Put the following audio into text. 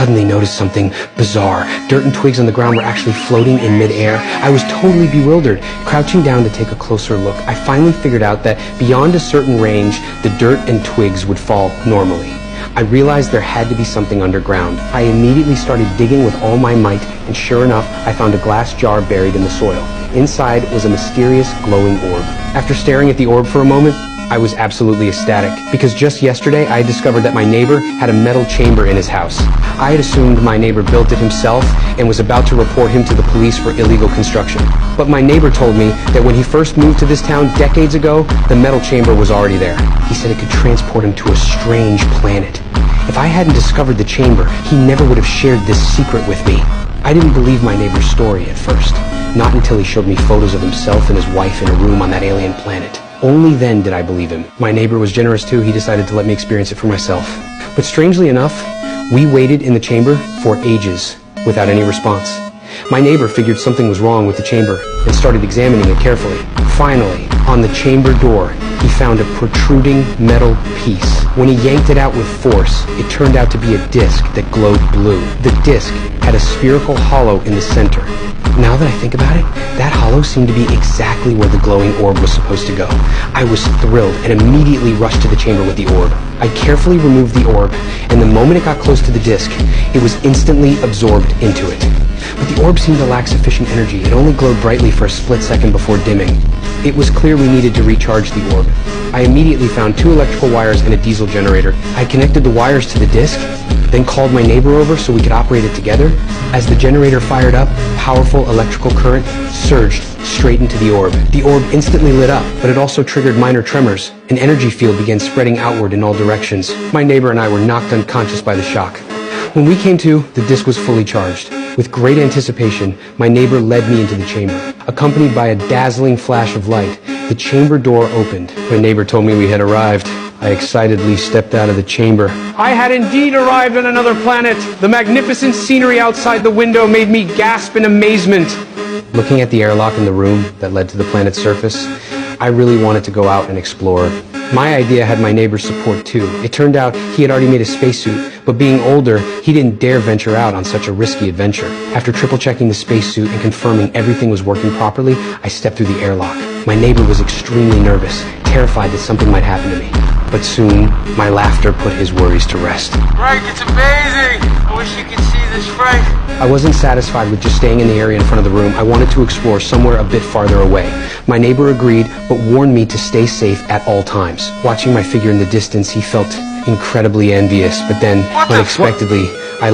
suddenly noticed something bizarre. Dirt and twigs on the ground were actually floating in midair. I was totally bewildered. Crouching down to take a closer look, I finally figured out that beyond a certain range, the dirt and twigs would fall normally. I realized there had to be something underground. I immediately started digging with all my might, and sure enough, I found a glass jar buried in the soil. Inside was a mysterious glowing orb. After staring at the orb for a moment, I was absolutely ecstatic, because just yesterday I discovered that my neighbor had a metal chamber in his house. I had assumed my neighbor built it himself and was about to report him to the police for illegal construction. But my neighbor told me that when he first moved to this town decades ago, the metal chamber was already there. He said it could transport him to a strange planet. If I hadn't discovered the chamber, he never would have shared this secret with me. I didn't believe my neighbor's story at first, not until he showed me photos of himself and his wife in a room on that alien planet. Only then did I believe him. My neighbor was generous too. He decided to let me experience it for myself. But strangely enough, we waited in the chamber for ages without any response. My neighbor figured something was wrong with the chamber and started examining it carefully. Finally, on the chamber door, he found a protruding metal piece. When he yanked it out with force, it turned out to be a disc that glowed blue. The disc had a spherical hollow in the center. Now that I think about it, that hollow seemed to be exactly where the glowing orb was supposed to go. I was thrilled and immediately rushed to the chamber with the orb. I carefully removed the orb, and the moment it got close to the disc, it was instantly absorbed into it. But the orb seemed to lack sufficient energy. It only glowed brightly for a split second before dimming. It was clear we needed to recharge the orb. I immediately found 2 electrical wires and a diesel generator. I connected the wires to the disc, then called my neighbor over so we could operate it together. As the generator fired up, powerful electrical current surged straight into the orb. The orb instantly lit up, but it also triggered minor tremors. An energy field began spreading outward in all directions. My neighbor and I were knocked unconscious by the shock. When we came to, the disc was fully charged. With great anticipation, my neighbor led me into the chamber. Accompanied by a dazzling flash of light, the chamber door opened. My neighbor told me we had arrived. I excitedly stepped out of the chamber. I had indeed arrived on another planet. The magnificent scenery outside the window made me gasp in amazement. Looking at the airlock in the room that led to the planet's surface, I really wanted to go out and explore. My idea had my neighbor's support too. It turned out he had already made a spacesuit, but being older, he didn't dare venture out on such a risky adventure. After triple-checking the spacesuit and confirming everything was working properly, I stepped through the airlock. My neighbor was extremely nervous, terrified that something might happen to me. But soon, my laughter put his worries to rest. Frank, it's amazing! I wish you could see this, Frank. I wasn't satisfied with just staying in the area in front of the room. I wanted to explore somewhere a bit farther away. My neighbor agreed, but warned me to stay safe at all times. Watching my figure in the distance, he felt incredibly envious, but then, unexpectedly, I